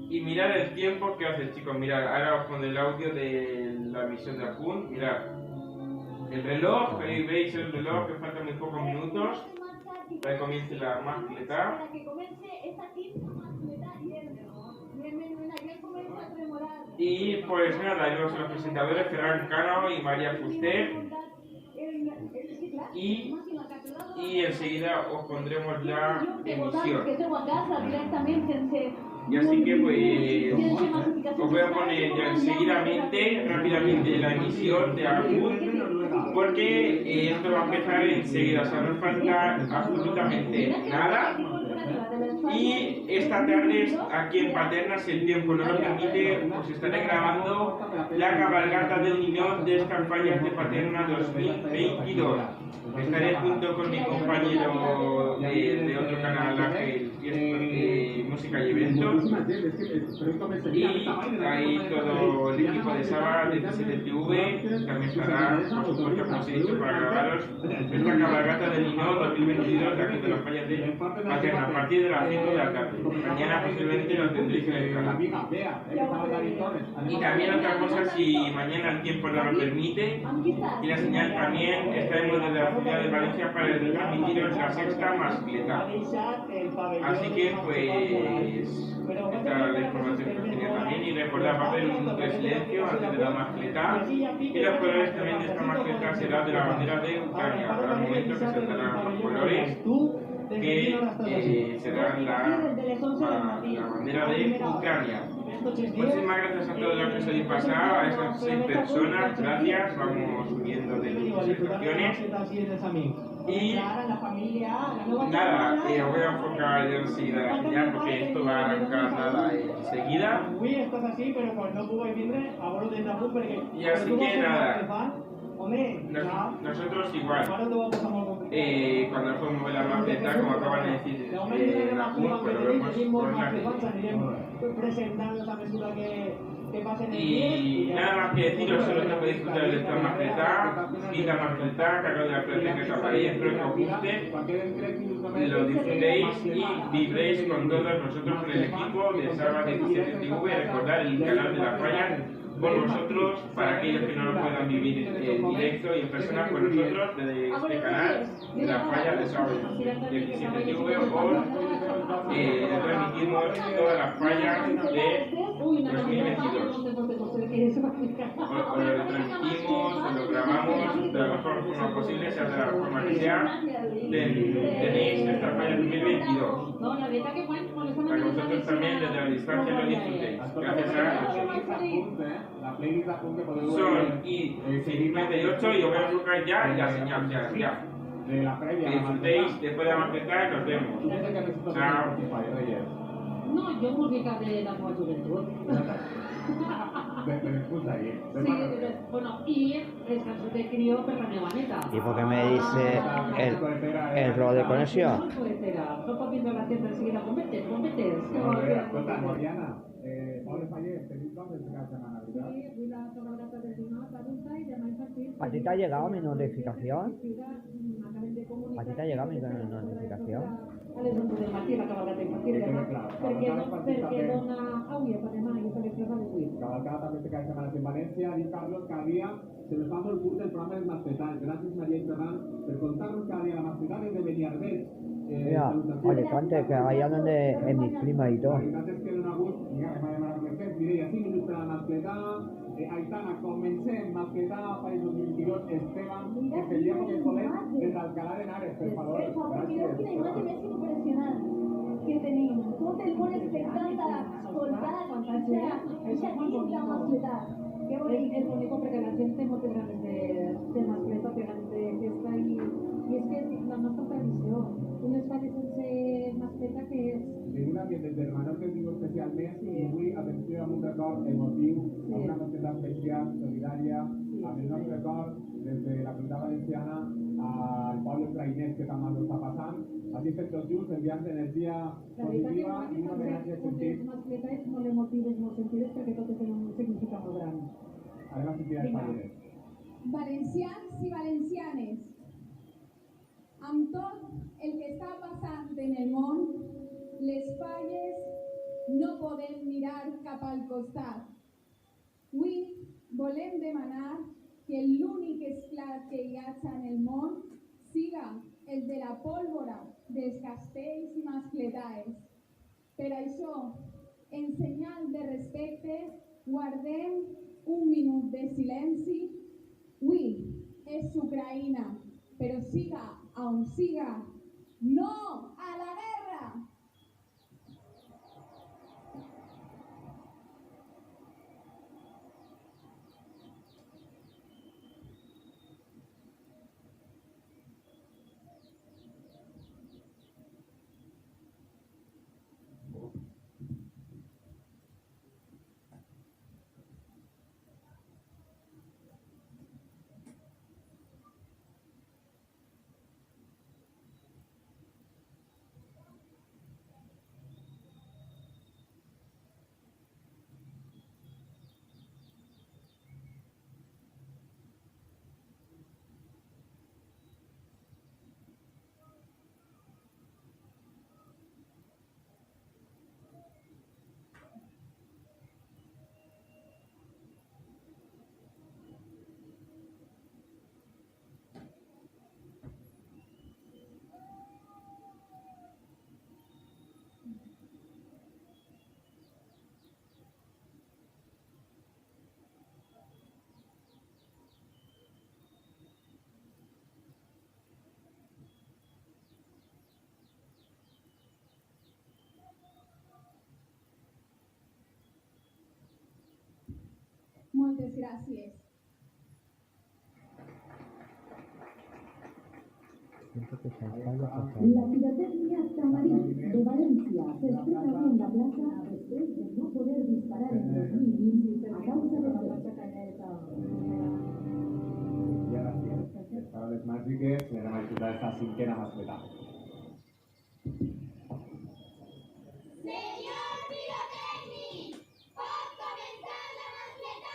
Y mirad el tiempo que hace, chicos. Mirad, ahora os pondré el audio de la misión de Apun. Mirad. El reloj, ahí veis el reloj, que faltan muy pocos minutos para que comience la mascleta. Y pues nada, ellos son los presentadores, Ferran Cano y María Fuster. Y enseguida os pondremos la emisión. Y así que pues os voy a poner ya enseguidamente, rápidamente la emisión de Apun, porque esto va a empezar enseguida, o sea, no falta absolutamente nada. Y esta tarde aquí en Paterna, si el tiempo no lo permite, os estaré grabando la cabalgata de unión de campañas de Paterna 2022. Estaré junto con mi compañero de otro canal, Ángel, de música y eventos, y ahí todo el equipo de Saba, de TCTV, también estará, por supuesto, como os he dicho, para grabaros esta cabalgata del Linó 2022 de aquí de las fallas de Paterna, a partir de las 5 de la tarde. Mañana posiblemente lo tendréis en el canal. Y también otra cosa, si mañana el tiempo no lo permite, y la señal también, estaremos desde la ciudad de Valencia para transmitiros la sexta mascleta. Así que pues esta es la información que os tenía también, y recordad, va a haber un minuto de silencio antes de la mascleta, y los colores también de esta mascleta será de la bandera de Ucrania. Habrá un momento que saltarán los colores que serán la bandera de Ucrania. Muchísimas gracias a todos los que os habéis pasado, a esas 6 personas, gracias, vamos subiendo de visualizaciones. Y nada, os voy a enfocar ya enseguida la señal, porque esto va a arrancar nada enseguida. Y así que nada, nosotros igual, cuando nos podemos ver la mascleta, como acaban de decir la CUN, pues lo vemos con la y nada más que deciros, solo que podéis disfrutar de esta mascleta, quinta mascleta, cargo de la plata que aparece, espero que os guste, lo disfrutéis y vibréis con todos nosotros, con el equipo de Saba de TCTV. Recordad el canal de la falla por vosotros, para aquellos que no lo puedan vivir en directo y en persona con nosotros, desde este canal de la falla de Saba de TCTV, os transmitimos todas las fallas de 2022. Os lo transmitimos, os lo grabamos de la mejor forma posible, sea de la forma que sea. Tenéis esta falla 2022. Para que vosotros también desde la distancia lo disfrutéis. Gracias a son y 58, y os voy a enfocar ya la señal, ya. Que disfrutéis después de la mascleta y nos vemos. Chao. No, yo música de la nueva juventud. Sí, bueno, y el caso de crío permanente. ¿Y por qué me dice el rol de conexión? No puedo viendo la tienda enseguida, competes. Escolta, Mariana, Pablo Faller, ¿tenéis dónde se casa la Navidad? Sí, fui la cabalgata del Dinot adulta y demás infantil. ¿A ti te ha llegado mi notificación? ¿A ti te ha llegado mi notificación? Alessandro del Matí, la cabalgata infantil, perché dona auie per demà, io per il qui. Cabalgata també cada setmana en València. Diu Carlos, cada dia se nos va molt curt el programa dels mascletans. Gràcies, Maria i Ferran, per contar-nos cada dia la mascletana i de Beniarbeig. Mira, Alicante, que allá donde es mi prima y todo. La veritat és que dona gust, Mireia, 5 minuts per a la mascletada. Aitana, comencem, mascletada País 2022, Esteban, que Guillermo que Soler, desde Alcalá de Henares, por favor. Creo que la imagen es impresionante que tenemos. Tú te pones espectacular, soltada, o sea, esa quinta mascletada. Es bonito porque la gente no te ganas de mascleta, te ganas de fiesta y es que la nostra tradició. Un espai sense mascleta que és... En un ambient des d'hermanos que diu especialment, i avui, atenció, amb un record emotiu, amb una mascleta especial, solidària, amb el nostre record des de la comunitat valenciana al poble ucraïnès que també ho està passant. Així estem tots junts enviant energia positiva i un homenatge sentit. Les mascletes molt emotives, molt sentides, perquè totes tenen un significat molt gran. Anem a sentir els palleres. Valencians i valencianes, amb tot el que està passant en el món, les falles no podem mirar cap al costat. Avui volem demanar que l'únic esclat que hi hagi en el món siga el de la pólvora dels castells i mascletaes. Per això, en senyal de respecte, guardem un minut de silenci. Avui és Ucraïna, però siga on siga, no a la guerra! Moltes gràcies. Siento que se ensaya pasar. La pirotecnia Tamarit de Valencia se estrena hoy en la plaza después de no poder disparar en 2020 a causa de la I ara sí, les paraules màgiques i anem a disfrutar d'esta cinquena mascleta. Señor pirotècnic, pot començar la mascleta!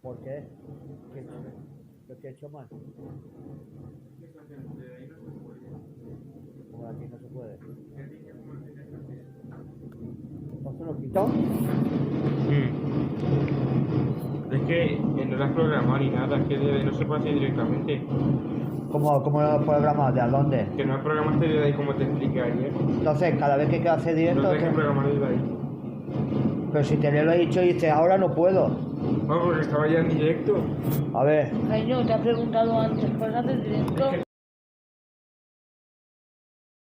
¿Por qué? ¿Qué he hecho mal? Como aquí no se puede. ¿No se lo quitó? Es que no lo has programado ni nada, es que no se puede hacer directamente. ¿Cómo lo programas? ¿De a dónde? Que no programaste desde ahí como te expliqué ayer. Entonces, cada vez que quiero hacer directo... No dejes programar desde ahí. Pero si te lo he dicho y dices, ahora no puedo. Bueno, porque estaba ya en directo. A ver. Cariño, te has preguntado antes, ¿puedes hacer directo?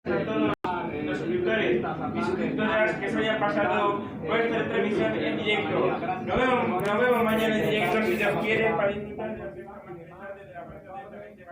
Los suscriptores y suscriptoras que se hayan pasado vuestra transmisión en directo. Nos vemos mañana en directo si Dios quiere para disfrutar de la fiesta magistral desde la puerta de Valencia.